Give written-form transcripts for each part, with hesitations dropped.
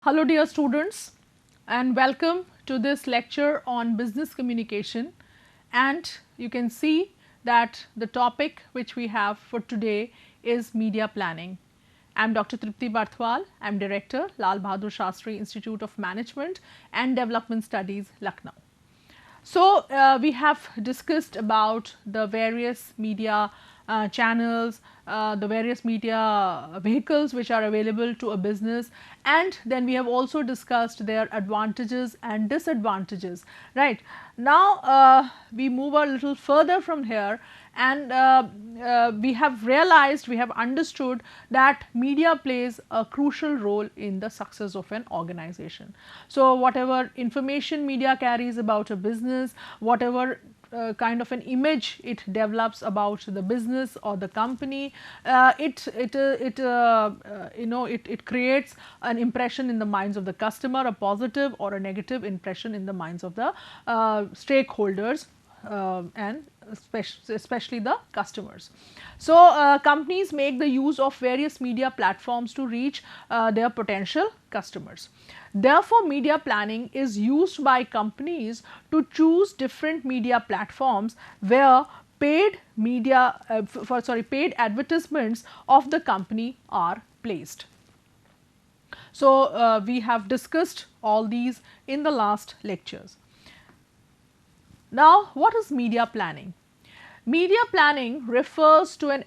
Hello dear students, and welcome to this lecture on business communication. And you can see that the topic which we have for today is media planning. I am Dr. Tripti Barthwal. I am Director, Lal Bahadur Shastri Institute of Management and Development Studies, Lucknow. So, we have discussed about the various media channels, the various media vehicles which are available to a business, and then we have also discussed their advantages and disadvantages, right. Now, we move a little further from here, and we have realized, we have understood that media plays a crucial role in the success of an organization. So, whatever information media carries about a business, whatever kind of an image it develops about the business or the company, it creates an impression in the minds of the customer, a positive or a negative impression in the minds of the stakeholders, and especially the customers. So, companies make the use of various media platforms to reach their potential customers. Therefore, media planning is used by companies to choose different media platforms where paid paid advertisements of the company are placed. So, we have discussed all these in the last lectures. Now, what is media planning? Media planning refers to an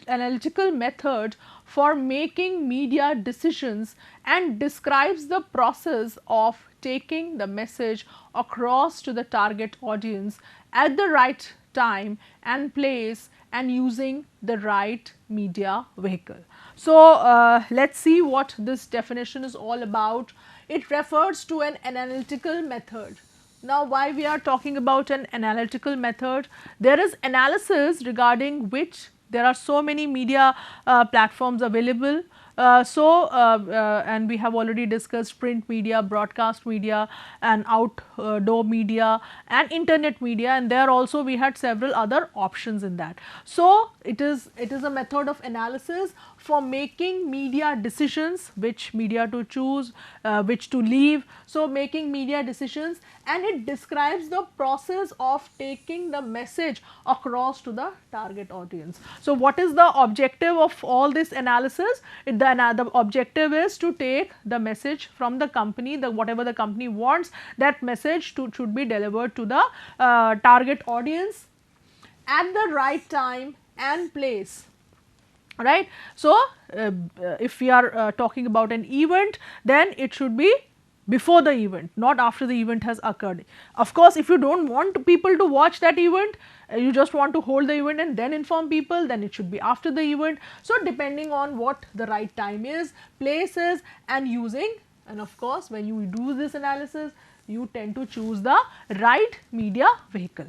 analytical method for making media decisions and describes the process of taking the message across to the target audience at the right time and place and using the right media vehicle. So, let us see what this definition is all about. It refers to an analytical method. Now, why we are talking about an analytical method? There is analysis regarding which there are so many media platforms available. And we have already discussed print media, broadcast media, and outdoor media and internet media, and there also we had several other options in that. So, it is a method of analysis for making media decisions, which media to choose, which to leave. So, making media decisions, and it describes the process of taking the message across to the target audience. So, what is the objective of all this analysis? The objective is to take the message from the company, whatever the company wants, that message should be delivered to the target audience at the right time and place. Right. So, if we are talking about an event, then it should be before the event, not after the event has occurred. Of course, if you do not want people to watch that event, you just want to hold the event and then inform people, then it should be after the event. So, depending on what the right time is, place is, and using, and of course, when you do this analysis, you tend to choose the right media vehicle.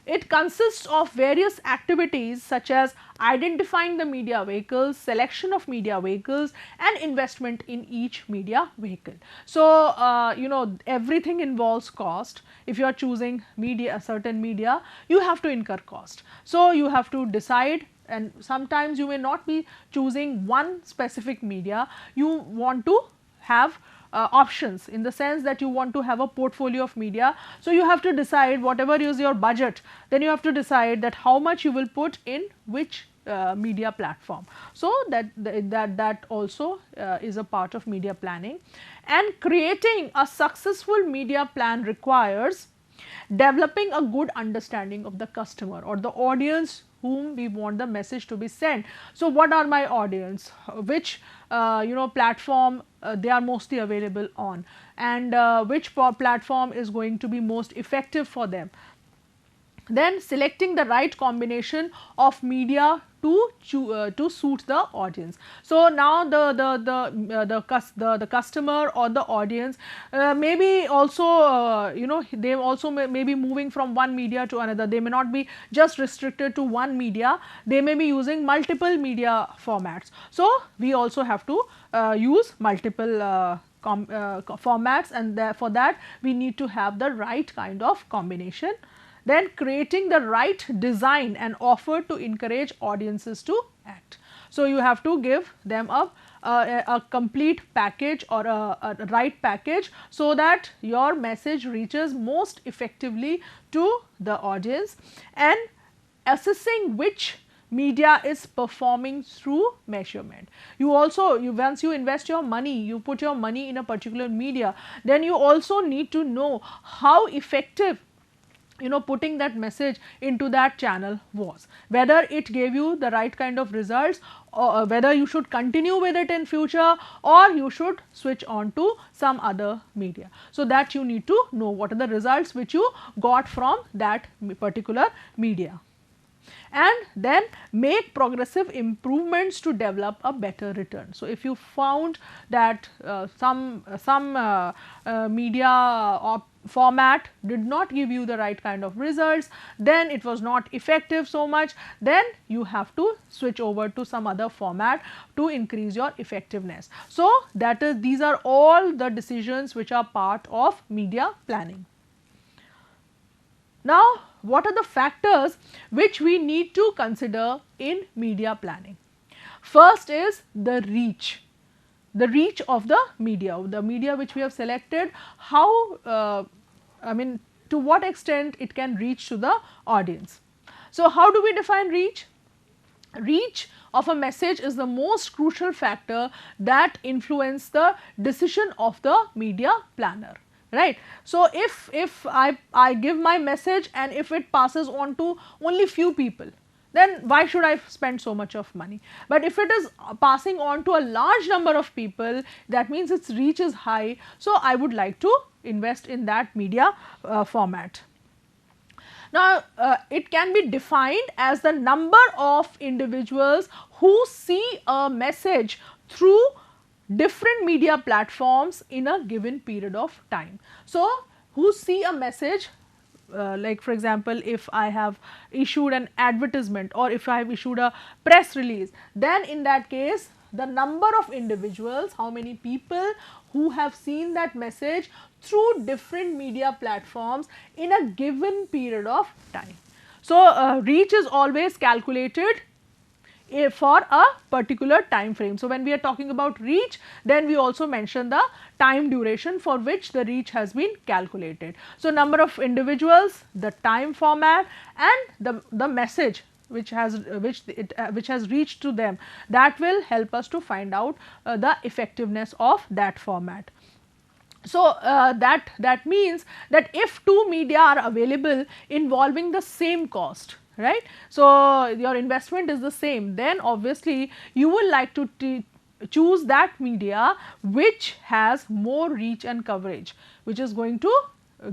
It consists of various activities such as identifying the media vehicles, selection of media vehicles, and investment in each media vehicle. So, everything involves cost. If you are choosing media, a certain media, you have to incur cost. So, you have to decide, and sometimes you may not be choosing one specific media, you want to have options, in the sense that you want to have a portfolio of media. So, you have to decide whatever is your budget, then you have to decide that how much you will put in which media platform. So, that also is a part of media planning, and creating a successful media plan requires developing a good understanding of the customer or the audience whom we want the message to be sent. So, what are my audience, which platform they are mostly available on, and which platform is going to be most effective for them. Then selecting the right combination of media to suit the audience. So, now the customer or the audience maybe also they also may be moving from one media to another. They may not be just restricted to one media, they may be using multiple media formats. So, we also have to use multiple formats, and for that we need to have the right kind of combination. Then creating the right design and offer to encourage audiences to act. So, you have to give them a complete package or a right package, so that your message reaches most effectively to the audience. And assessing which media is performing through measurement. You also, once you invest your money, you put your money in a particular media, then you also need to know how effective putting that message into that channel was, whether it gave you the right kind of results, or whether you should continue with it in future, or you should switch on to some other media. So, that you need to know what are the results which you got from that particular media, and then make progressive improvements to develop a better return. So, if you found that some media format did not give you the right kind of results, then it was not effective so much, then you have to switch over to some other format to increase your effectiveness. So, that is, these are all the decisions which are part of media planning. Now, what are the factors which we need to consider in media planning? First is the reach of the media which we have selected, how to what extent it can reach to the audience. So, how do we define reach? Reach of a message is the most crucial factor that influence the decision of the media planner, right. So, if I give my message and if it passes on to only few people, then why should I spend so much of money? But if it is passing on to a large number of people, that means its reach is high. So, I would like to invest in that media format. Now, it can be defined as the number of individuals who see a message through different media platforms in a given period of time. So, who see a message, like for example, if I have issued an advertisement or if I have issued a press release, then in that case the number of individuals, how many people who have seen that message through different media platforms in a given period of time. So, reach is always calculated for a particular time frame. So, when we are talking about reach, then we also mention the time duration for which the reach has been calculated. So, number of individuals, the time format, and the message which has reached to them, that will help us to find out the effectiveness of that format. So, that means that if two media are available involving the same cost, right. So, your investment is the same, then obviously you will like to choose that media which has more reach and coverage, which is going to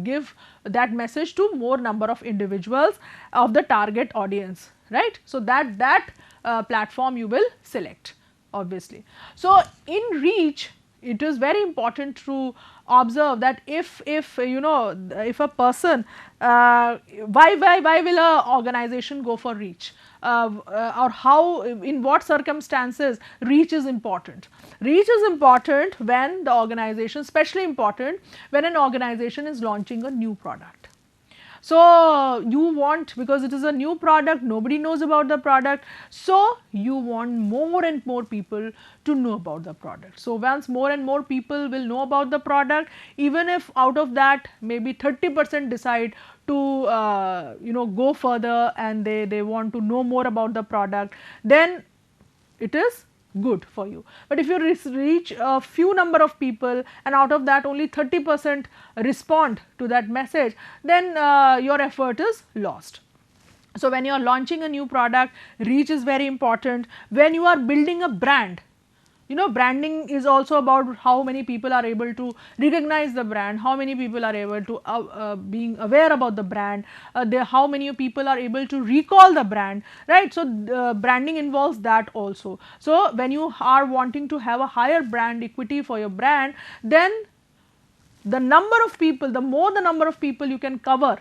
give that message to more number of individuals of the target audience, right. So, that platform you will select, obviously. So, in reach, it is very important to observe that if a person, why will a organization go for reach, or how, in what circumstances reach is important. Reach is important when the organization, especially important when an organization is launching a new product. So, you want, because it is a new product, nobody knows about the product, so you want more and more people to know about the product. So, once more and more people will know about the product, even if out of that maybe 30% decide to go further and they want to know more about the product, then it is good for you. But if you reach a few number of people and out of that only 30% respond to that message, then your effort is lost. So, when you are launching a new product, reach is very important. When you are building a brand, branding is also about how many people are able to recognize the brand, how many people are able to being aware about the brand, how many people are able to recall the brand, right. So, branding involves that also. So, when you are wanting to have a higher brand equity for your brand, then the number of people, the more the number of people you can cover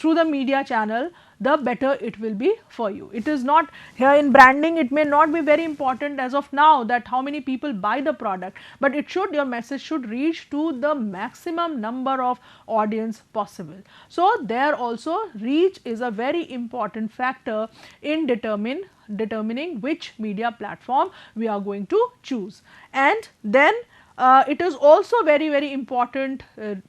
through the media channel, the better it will be for you. It is not here in branding, it may not be very important as of now that how many people buy the product, but it should, your message should reach to the maximum number of audience possible. So there also reach is a very important factor in determining which media platform we are going to choose. And then it is also very important, it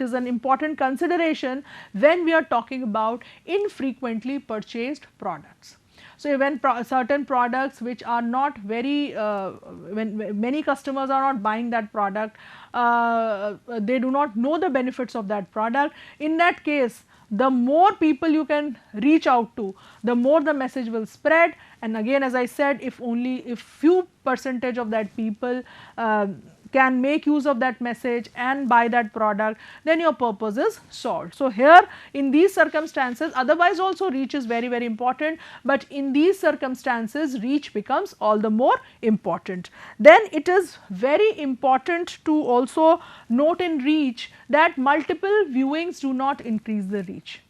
is an important consideration when we are talking about infrequently purchased products. So, when certain products which are not very, when many customers are not buying that product, they do not know the benefits of that product. In that case, the more people you can reach out to, the more the message will spread. And again, as I said, if few percentage of that people can make use of that message and buy that product, then your purpose is solved. So here in these circumstances, otherwise also reach is very important, but in these circumstances reach becomes all the more important. Then it is very important to also note in reach that multiple viewings do not increase the reach.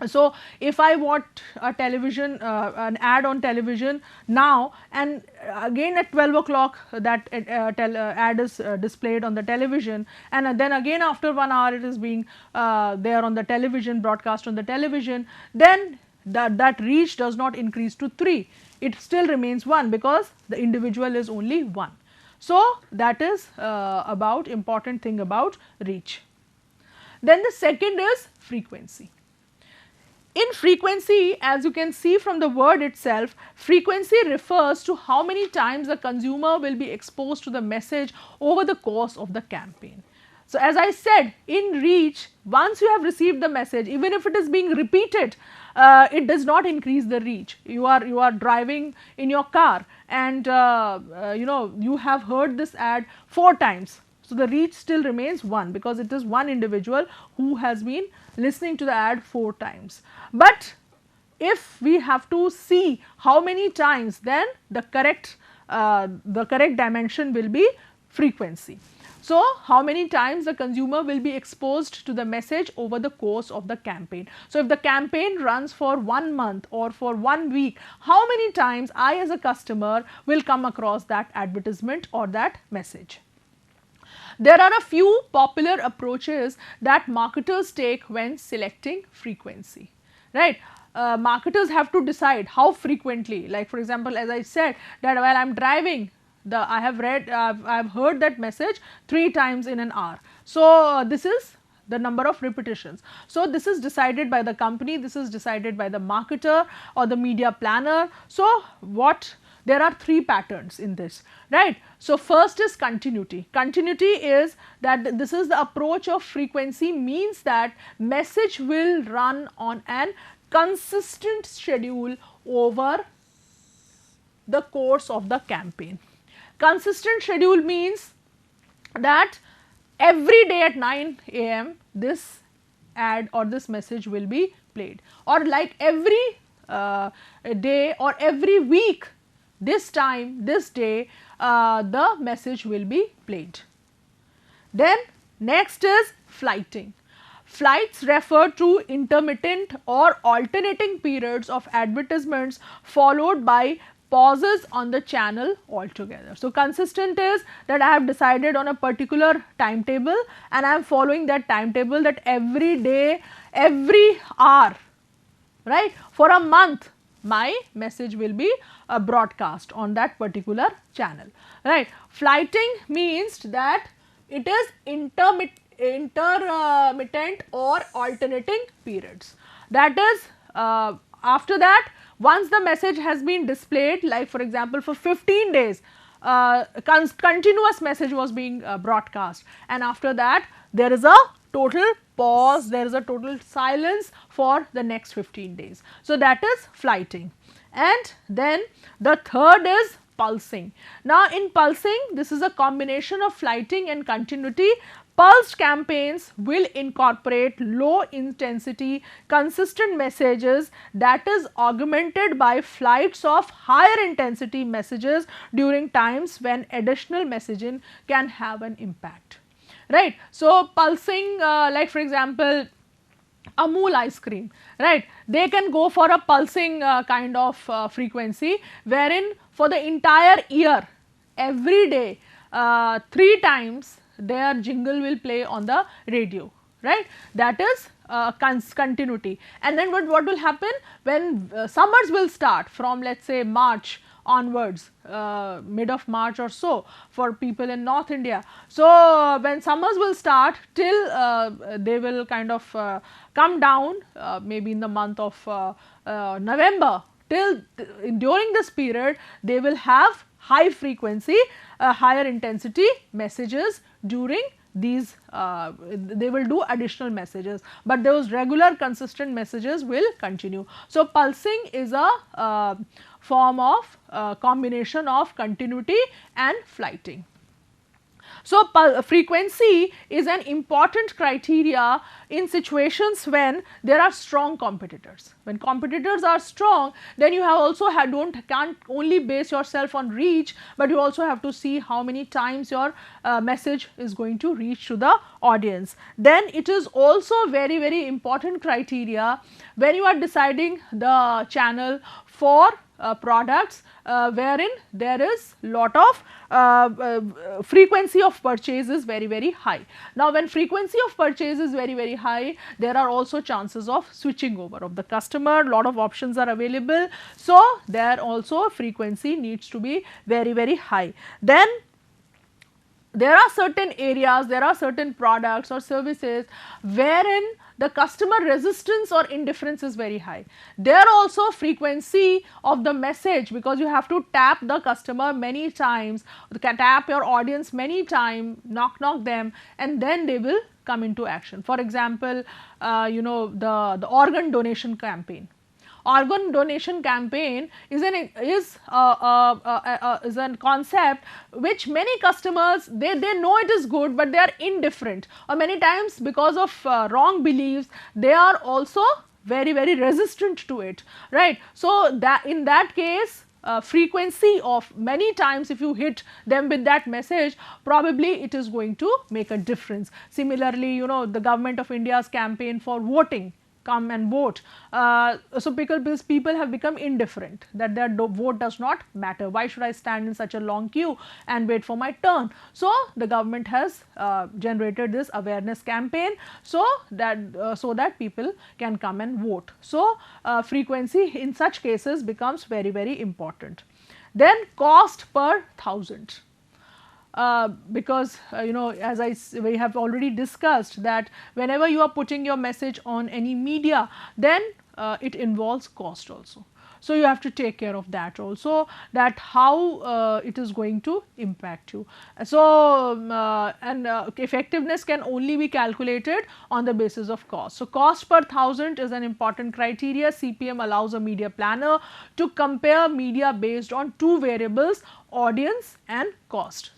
So, if I want a television, an ad on television now, and again at 12 o'clock that ad is displayed on the television, and then again after 1 hour it is being there on the television, broadcast on the television, then that reach does not increase to 3, it still remains 1 because the individual is only 1. So, that is about important thing about reach. Then the second is frequency. In frequency, as you can see from the word itself, frequency refers to how many times the consumer will be exposed to the message over the course of the campaign. So, as I said, in reach, once you have received the message, even if it is being repeated, it does not increase the reach. You are driving in your car and you have heard this ad 4 times. So, the reach still remains 1 because it is one individual who has been listening to the ad 4 times. But if we have to see how many times, then the correct dimension will be frequency. So, how many times the consumer will be exposed to the message over the course of the campaign. So, if the campaign runs for 1 month or for 1 week, how many times I as a customer will come across that advertisement or that message. There are a few popular approaches that marketers take when selecting frequency, right. Marketers have to decide how frequently, like for example, as I said that while I am driving, I have heard that message 3 times in an hour. So, this is the number of repetitions. So, this is decided by the company, this is decided by the marketer or the media planner. So, there are 3 patterns in this, right. So, first is continuity. Continuity is that this is the approach of frequency, means that message will run on an consistent schedule over the course of the campaign. Consistent schedule means that every day at 9 AM this ad or this message will be played, or like every day or every week this time, this day, the message will be played. Then next is flighting. Flights refer to intermittent or alternating periods of advertisements followed by pauses on the channel altogether. So, consistent is that I have decided on a particular timetable and I am following that timetable, that every day, every hour, right, for a month my message will be broadcast on that particular channel, right. Flighting means that it is intermittent or alternating periods. That is after that, once the message has been displayed, like for example for 15 days continuous message was being broadcast, and after that there is a total pause, there is a total silence for the next 15 days. So, that is flighting. And then the third is pulsing. Now, in pulsing, this is a combination of flighting and continuity. Pulsed campaigns will incorporate low intensity consistent messages that is augmented by flights of higher intensity messages during times when additional messaging can have an impact, right. So, pulsing like for example, Amul ice cream, right? They can go for a pulsing kind of frequency, wherein for the entire year, every day, 3 times their jingle will play on the radio, right? That is continuity. And then what will happen when summers will start from, let's say, March onwards, mid of March or so, for people in North India. So when summers will start till they will kind of come down, maybe in the month of November, till during this period they will have high frequency, higher intensity messages during these, they will do additional messages, but those regular consistent messages will continue. So pulsing is a form of combination of continuity and flighting. So frequency is an important criteria in situations when there are strong competitors. When competitors are strong, then you have also can't only base yourself on reach, but you also have to see how many times your message is going to reach to the audience. Then it is also very important criteria when you are deciding the channel for products wherein there is lot of frequency of purchase is very high. Now when frequency of purchase is very high, there are also chances of switching over of the customer, lot of options are available. So there also frequency needs to be very high. Then there are certain areas, there are certain products or services wherein the customer resistance or indifference is very high. There also frequency of the message, because you have to tap the customer many times, tap your audience many times, knock them, and then they will come into action. For example, the organ donation campaign. Organ donation campaign is a concept which many customers, they know it is good, but they are indifferent, or many times because of wrong beliefs they are also very resistant to it, right? So that in that case, frequency of many times, if you hit them with that message, probably it is going to make a difference. Similarly, the Government of India's campaign for voting, come and vote. So people have become indifferent, that their vote does not matter. Why should I stand in such a long queue and wait for my turn? So the government has generated this awareness campaign, so that people can come and vote. So frequency in such cases becomes very important. Then cost per thousand. Because as we have already discussed, that whenever you are putting your message on any media, then it involves cost also. So you have to take care of that also, that how it is going to impact you. So effectiveness can only be calculated on the basis of cost. So cost per thousand is an important criteria. CPM allows a media planner to compare media based on two variables, audience and cost.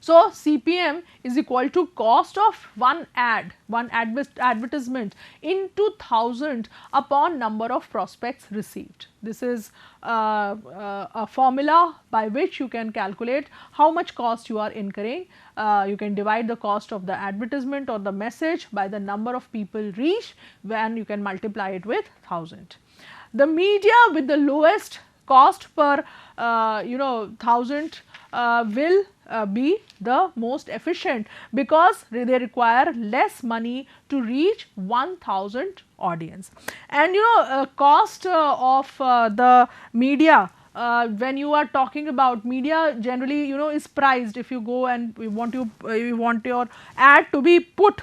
So CPM is equal to cost of one advertisement into 1000 upon number of prospects received. This is a formula by which you can calculate how much cost you are incurring. You can divide the cost of the advertisement or the message by the number of people reached, when you can multiply it with 1000. The media with the lowest cost per 1000 will be the most efficient, because they require less money to reach 1000 audience. And cost of the media, when you are talking about media, generally is priced. If you go and you want your ad to be put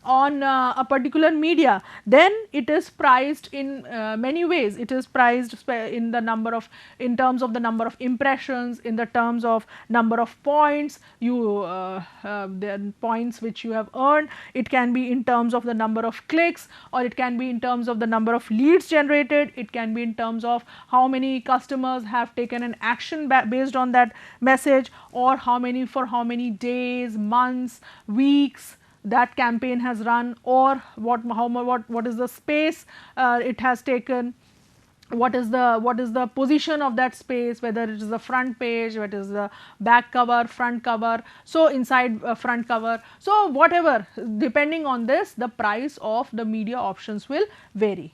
on a particular media, then it is priced in many ways. It is priced in terms of the number of impressions, in the terms of number of points the points which you have earned. It can be in terms of the number of clicks, or it can be in terms of the number of leads generated. It can be in terms of how many customers have taken an action based on that message, or for how many days, months, weeks that campaign has run, or what is the space it has taken. what is the position of that space, whether it is the front page, what is the back cover, front cover, so inside front cover. So whatever, depending on this, the price of the media options will vary.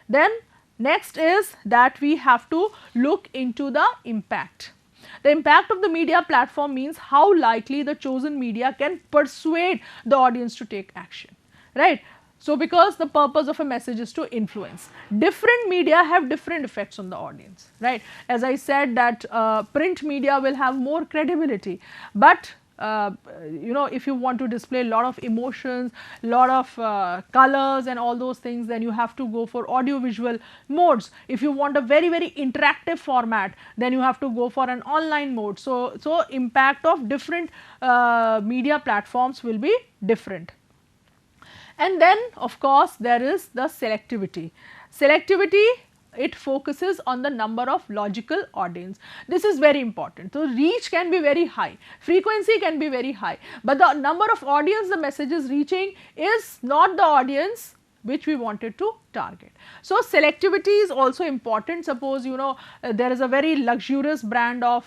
Then next is that we have to look into the impact. The impact of the media platform means how likely the chosen media can persuade the audience to take action, right? So because the purpose of a message is to influence. Different media have different effects on the audience, right? As I said that print media will have more credibility, but if you want to display a lot of emotions, lot of colors and all those things, then you have to go for audio visual modes. If you want a very interactive format, then you have to go for an online mode. So impact of different media platforms will be different. And then of course there is the selectivity. Selectivity, it focuses on the number of logical audience. This is very important. So reach can be very high, frequency can be very high, but the number of audience the message is reaching is not the audience which we wanted to target. So selectivity is also important. Suppose there is a very luxurious brand of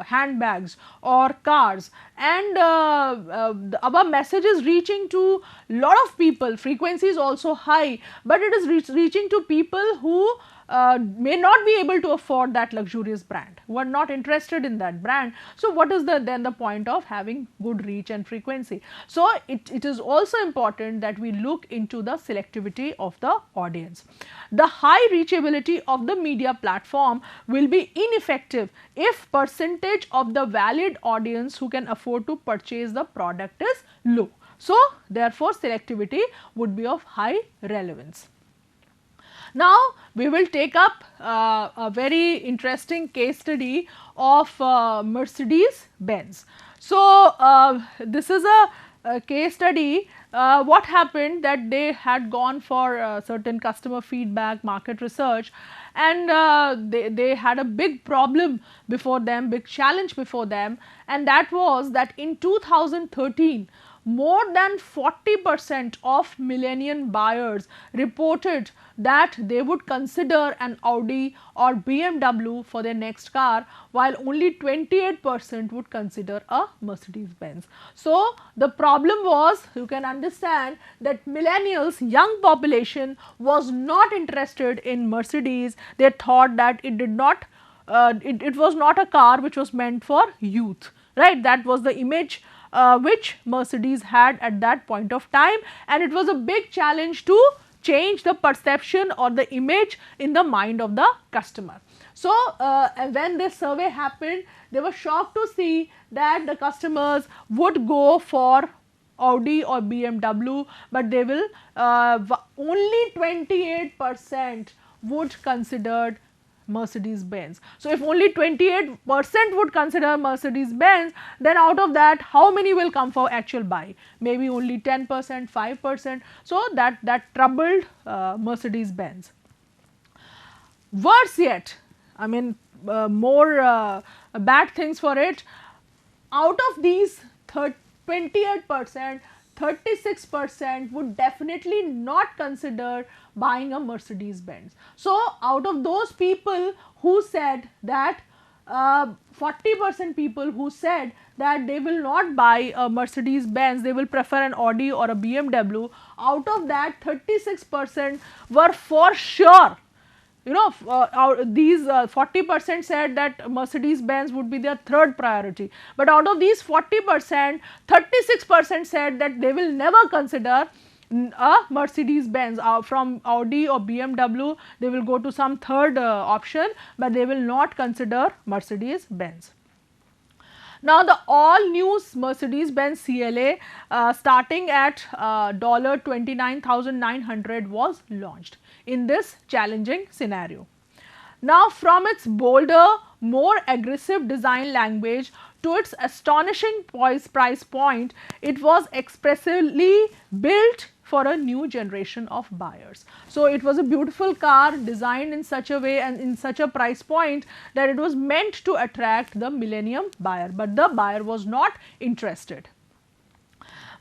handbags or cars, and our message is reaching to lot of people, frequency is also high, but it is reaching to people who may not be able to afford that luxurious brand, who are not interested in that brand. So what is then the point of having good reach and frequency? So it is also important that we look into the selectivity of the audience. The high reachability of the media platform will be ineffective if percentage of the valid audience who can afford to purchase the product is low. So therefore selectivity would be of high relevance. Now we will take up a very interesting case study of Mercedes-Benz. So this is a case study. What happened that they had gone for certain customer feedback, market research, and they had a big problem before them, big challenge before them, and that was that in 2013 more than 40% of millennial buyers reported that they would consider an Audi or BMW for their next car, while only 28% would consider a Mercedes-Benz. So the problem was, you can understand that millennials, young population, was not interested in Mercedes. They thought that it did not it was not a car which was meant for youth, right? That was the image which Mercedes had at that point of time, and it was a big challenge to change the perception or the image in the mind of the customer. So when this survey happened, they were shocked to see that the customers would go for Audi or BMW, but they will only 28% would consider Mercedes-Benz. So if only 28% would consider Mercedes-Benz, then out of that how many will come for actual buy? Maybe only 10%, 5%. So that troubled Mercedes-Benz. Worse yet, I mean more bad things for it. Out of these 28%, 36% would definitely not consider buying a Mercedes-Benz. So out of those people who said that 40% people who said that they will not buy a Mercedes-Benz, they will prefer an Audi or a BMW, out of that 36% were for sure, these 40% said that Mercedes-Benz would be their third priority, but out of these 40%, 36% said that they will never consider a Mercedes-Benz. From Audi or BMW, they will go to some third option, but they will not consider Mercedes-Benz. Now the all new Mercedes-Benz CLA starting at $29,900 was launched in this challenging scenario. Now from its bolder, more aggressive design language to its astonishing price point, it was expressively built for a new generation of buyers. So it was a beautiful car designed in such a way and in such a price point that it was meant to attract the millennium buyer, but the buyer was not interested.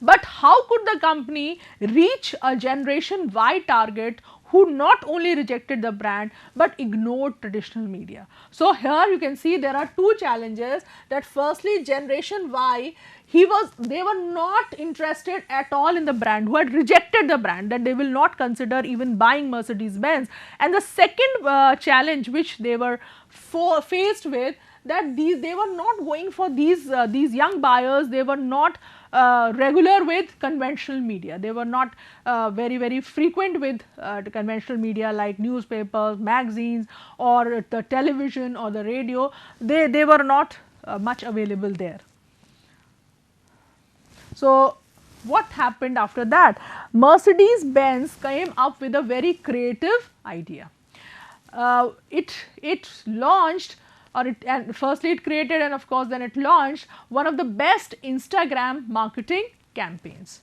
But how could the company reach a Generation Y target who not only rejected the brand but ignored traditional media. So here you can see there are two challenges, that firstly Generation Y, they were not interested at all in the brand, who had rejected the brand, that they will not consider even buying Mercedes Benz. And the second challenge which they were faced with, that they were not going for these young buyers, they were not regular with conventional media, they were not very frequent with the conventional media like newspapers, magazines, or the television or the radio. They were not much available there. So what happened after that? Mercedes Benz came up with a very creative idea. It launched, and firstly it created, and of course then it launched one of the best Instagram marketing campaigns.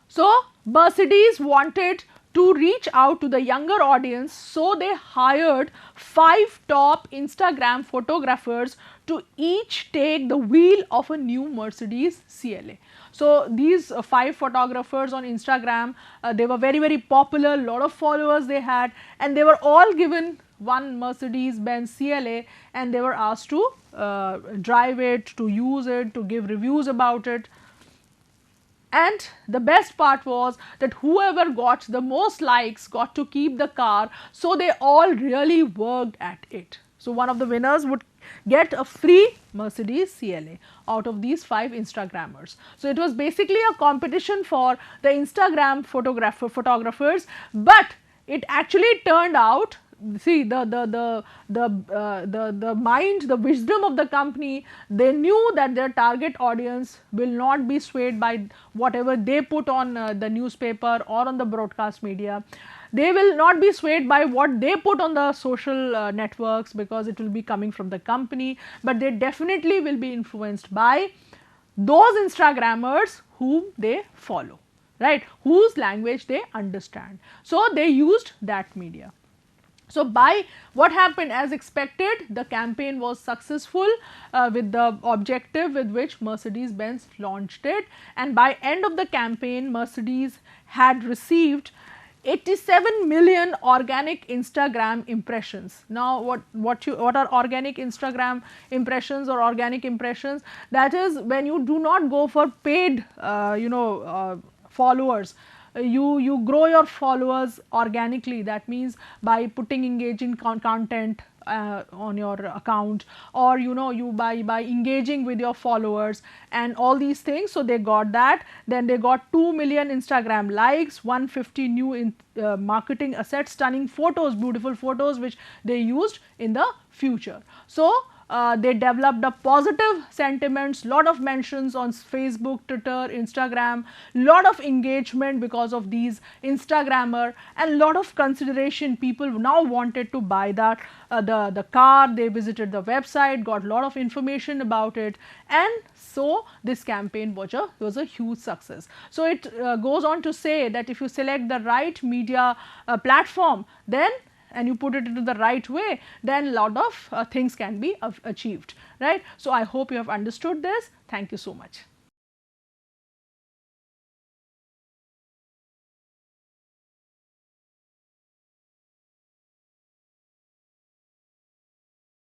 So Mercedes wanted to reach out to the younger audience, so they hired 5 top Instagram photographers to each take the wheel of a new Mercedes CLA. So these 5 photographers on Instagram, they were very popular, lot of followers they had, and they were all given one Mercedes Benz CLA, and they were asked to drive it, to use it, to give reviews about it. And the best part was that whoever got the most likes got to keep the car, so they all really worked at it. So one of the winners would get a free Mercedes CLA out of these 5 Instagrammers. So it was basically a competition for the Instagram photographers, but it actually turned out, see, the mind, the wisdom of the company, they knew that their target audience will not be swayed by whatever they put on the newspaper or on the broadcast media. They will not be swayed by what they put on the social networks, because it will be coming from the company, but they definitely will be influenced by those Instagrammers whom they follow, right, whose language they understand. So they used that media. So by what happened, as expected, the campaign was successful with the objective with which Mercedes Benz launched it, and by end of the campaign Mercedes had received 87 million organic Instagram impressions. Now what are organic Instagram impressions or organic impressions? That is when you do not go for paid followers. You grow your followers organically, that means by putting engaging content on your account, or you by engaging with your followers and all these things. So they got that, then they got 2 million Instagram likes, 150 new marketing assets, stunning photos, beautiful photos which they used in the future. So they developed a positive sentiments, lot of mentions on Facebook, Twitter, Instagram, lot of engagement because of these Instagrammer, and lot of consideration. People now wanted to buy that the car. They visited the website, got lot of information about it, and so this campaign was a huge success. So it goes on to say that if you select the right media platform, then and you put it into the right way, then a lot of things can be achieved, right. So I hope you have understood this. Thank you so much.